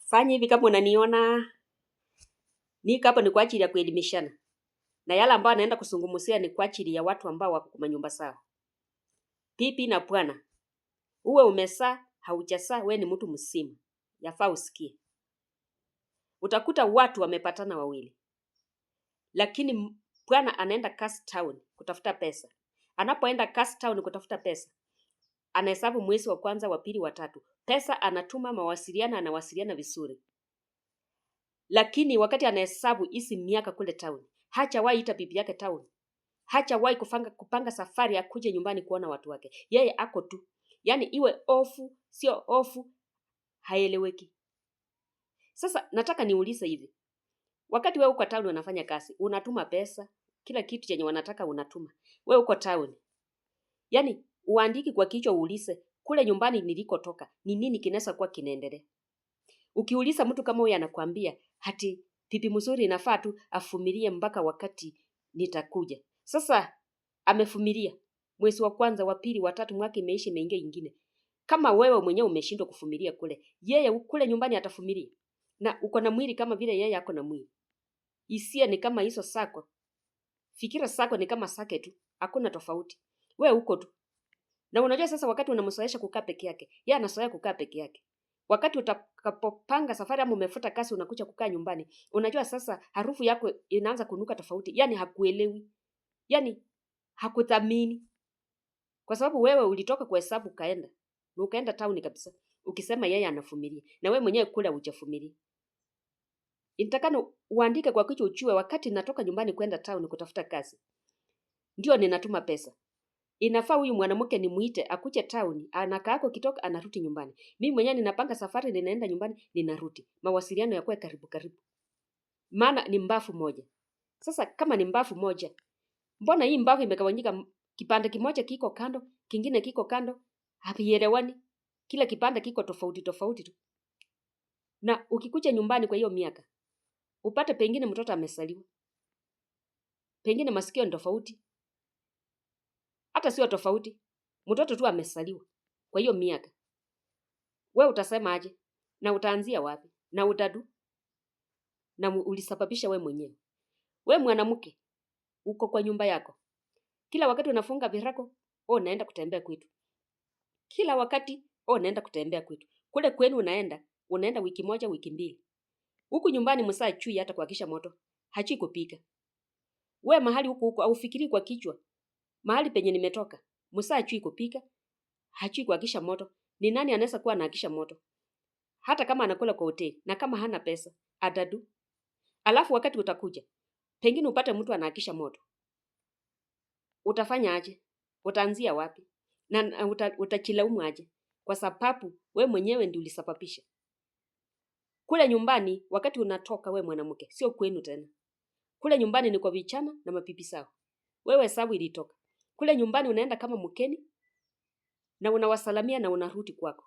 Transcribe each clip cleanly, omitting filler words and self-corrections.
Fanya hivi kama unaniona. Niko hapa ni kwa ajili ya kuelimishana. Na yale ambayo naenda kusungumusia ni kwa ajili ya watu ambao wako kwa nyumba zao. Pipi na bwana. Uwe umesaa, haujasaa, we ni mtu mzima. Yafaa usikie. Utakuta watu wamepatana wawili. Lakini bwana anaenda cash town kutafuta pesa. Anapoenda cash town kutafuta pesa, anahesabu mwezi wa kwanza, wa pili, wa tatu. Pesa anatuma, anawasiliana vizuri. Lakini wakati anahesabu hizi miaka kule town, hajawahi ita bibi yake town. Hajawahi kupanga safari ya kuja nyumbani kuona watu wake. Yeye ako tu. Yaani iwe ofu, sio ofu, haeleweki. Sasa nataka niulize hivi. Wakati wewe uko town unafanya kazi, unatuma pesa, kila kitu chenye wanataka unatuma. Wewe uko town. Yaani uandiki kwa kichwa uulize, kule nyumbani nilikotoka, ni nini kinaweza kuwa kinaendelea? Ukiuliza mtu kama huyu anakuambia, hati pipi mzuri inafaa tu afumilie mpaka wakati nitakuja. Sasa amefumilia. Mwezi wa kwanza, wa pili, wa tatu, mwaka imeisha, imeingia ingine. Kama wewe mwenyewe umeshindwa kufumilia kule, yeye kule nyumbani atafumilia. Na uko na mwili kama vile yeye ako na mwili. Hisia ni kama hizo sako. Fikira sako ni kama sake tu. Hakuna tofauti. Wewe uko tu. Na unajua sasa wakati unamsoesha kukaa peke yake, yeye anasoea kukaa peke yake. Wakati utakapopanga safari ama umefuta kazi unakuja kukaa nyumbani, unajua sasa harufu yako inaanza kunuka tofauti. Yaani hakuelewi. Yaani hakuthamini. Kwa sababu wewe ulitoka kwa hesabu kaenda. Na ukaenda town kabisa. Ukisema yeye anafumilia. Na wewe mwenyewe kula hujafumilia. Inatakana uandike kwa kichwa ujue wakati natoka nyumbani kwenda town kutafuta kazi. Ndio ninatuma pesa. Inafaa huyu mwanamke nimuite akuje town, anakaako kitoka anarudi nyumbani. Mimi mwenyewe ninapanga safari ninaenda nyumbani, ninarudi. Mawasiliano yakuwe karibu karibu. Maana ni mbavu moja. Sasa kama ni mbavu moja, mbona hii mbavu imegawanyika kipande kimoja kiko kando, kingine kiko kando, havielewani. Kila kipande kiko tofauti tofauti tu. Na ukikuja nyumbani kwa hiyo miaka, upate pengine mtoto amesaliwa. Pengine masikio ni tofauti. Hata sio tofauti. Mtoto tu amesaliwa kwa hiyo miaka. Wewe utasema aje? Na utaanzia wapi? Na utadu? Na ulisababisha wewe mwenyewe. Wewe mwanamke uko kwa nyumba yako. Kila wakati unafunga virako, unaenda kutembea kwetu. Kila wakati unaenda kutembea kwetu. Kule kwenu unaenda wiki moja, wiki mbili. Huku nyumbani msaa chui hata kuhakisha moto. Hachi kupika. Wewe mahali huko au fikiri kwa kichwa. Mahali penye nimetoka, msaa chui kupika, hachui kuhakisha moto. Ni nani anaweza kuwa anahakisha moto? Hata kama anakula kwa hoteli na kama hana pesa, atadu. Alafu wakati utakuja, pengine upate mtu anahakisha moto. Utafanya aje? Utaanzia wapi? Na utachilaumu aje? Kwa sababu we mwenyewe ndiye ulisababisha. Kule nyumbani wakati unatoka we mwanamke, sio kwenu tena. Kule nyumbani ni kwa vichana na mapipi sawa. Wewe sawa ilitoka. Kule nyumbani unaenda kama mkeni na unawasalamia na unarudi kwako.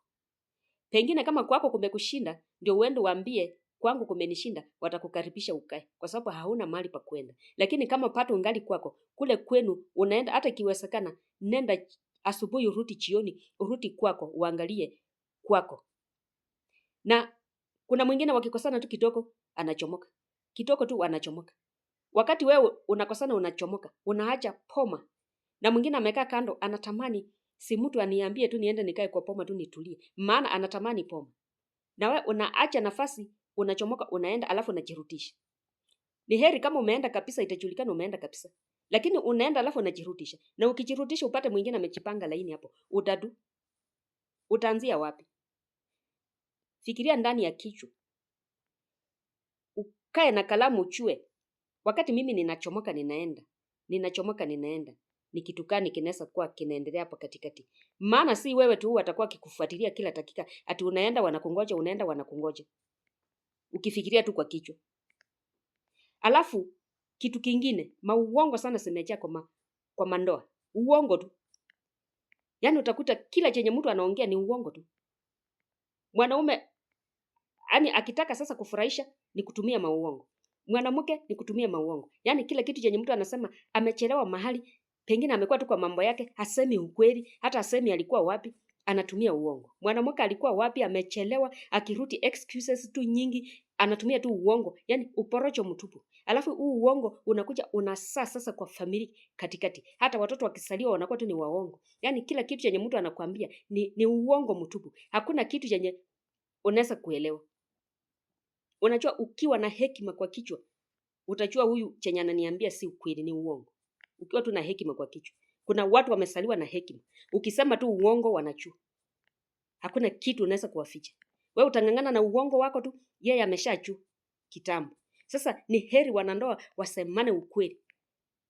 Pengine kama kwako kumekushinda ndio uende uambie kwangu kumenishinda, watakukaribisha ukae kwa sababu hauna mahali pa kwenda. Lakini kama pato ungali kwako, kule kwenu unaenda hata ikiwezekana nenda asubuhi urudi jioni, urudi kwako uangalie kwako. Na kuna mwingine wakikosana tu kidogo anachomoka. Kidogo tu anachomoka. Wakati wewe unakosana unachomoka, unaacha poma. Na mwingine amekaa kando anatamani si mtu aniambie tu niende nikae kwa poma tu nitulie. Maana anatamani poma. Na wewe unaacha nafasi, unachomoka, unaenda alafu unajirudisha. Ni heri kama umeenda kabisa itajulikana umeenda kabisa. Lakini unaenda alafu unajirudisha. Na ukijirudisha upate mwingine amejipanga laini hapo. Utadu. Utaanzia wapi? Fikiria ndani ya kichwa. Ukae na kalamu uchue. Wakati mimi ninachomoka ninaenda. Ninachomoka ninaenda. Ni kitu gani kinaweza kuwa kinaendelea hapo katikati? Maana si wewe tu watakuwa kikufuatilia kila dakika ati unaenda wanakungoja, unaenda wanakungoja. Ukifikiria tu kwa kichwa. Alafu kitu kingine, mauongo sana zimejaa kwa mandoa. Uongo tu. Yaani utakuta kila chenye mtu anaongea ni uongo tu. Mwanaume yani akitaka sasa kufurahisha ni kutumia mauongo. Mwanamke ni kutumia mauongo. Yaani kila kitu chenye mtu anasema amechelewa mahali, pengine amekuwa tu kwa mambo yake, hasemi ukweli, hata hasemi alikuwa wapi. anatumia uongo. Mwanamke alikuwa wapi? Amechelewa, akirudi excuses tu nyingi, anatumia tu uongo, yani uporocho mtupu. Alafu huu uongo unakuja unasaa sasa kwa familia katikati. Hata watoto wakisaliwa wanakuwa tu ni waongo. Yani kila kitu chenye mtu anakuambia ni uongo mtupu. Hakuna kitu chenye unaweza kuelewa. Unajua ukiwa na hekima kwa kichwa, utajua huyu chenye ananiambia si ukweli, ni uongo. Ukiwa tu na hekima kwa kichwa. Kuna watu wamesaliwa na hekima. Ukisema tu uongo wanachua. Hakuna kitu unaweza kuwaficha. Wewe utangangana na uongo wako tu, yeye ameshachua kitambo. Sasa ni heri wanandoa wasemane ukweli.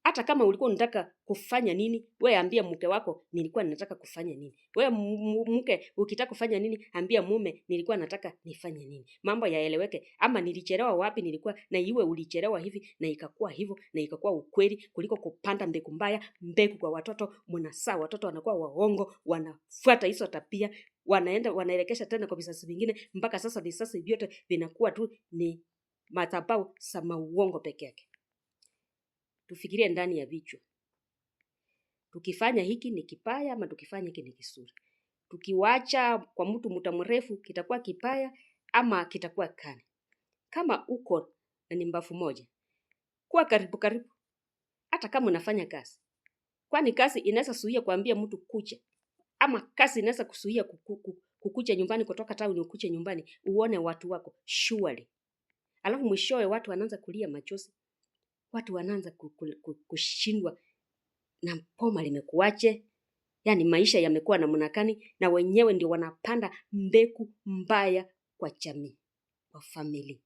Hata kama ulikuwa unataka kufanya nini, wewe ambia mke wako nilikuwa nataka kufanya nini. Wewe mke ukitaka kufanya nini, ambia mume nilikuwa nataka nifanye nini. Mambo yaeleweke, ama nilichelewa wapi nilikuwa na iwe ulichelewa hivi na ikakuwa hivyo na ikakuwa ukweli, kuliko kupanda mbegu mbaya, mbegu kwa watoto, mnasaa watoto wanakuwa waongo, wanafuata hizo tabia, wanaelekesha tena kwa visasi vingine, mpaka sasa visasi vyote vinakuwa tu ni madhabahu sama uongo peke yake. Tufikirie ndani ya vichwa. Tukifanya hiki ni kipaya ama tukifanya hiki ni kizuri. Tukiwacha kwa mtu muda mrefu kitakuwa kipaya ama kitakuwa kani. Kama uko ni mbafu moja, kuwa karibu karibu. Hata kama unafanya kazi. Kwani kazi inaweza kuzuia kuambia mtu kucha. Ama kazi inaweza kuzuia kukuja nyumbani, kutoka town ukuje nyumbani uone watu wako surely. Alafu mwishowe watu wanaanza kulia machozi. Watu wanaanza kushindwa na poma limekuache. Yani maisha yamekuwa namna gani, na wenyewe ndio wanapanda mbegu mbaya kwa jamii, kwa familia.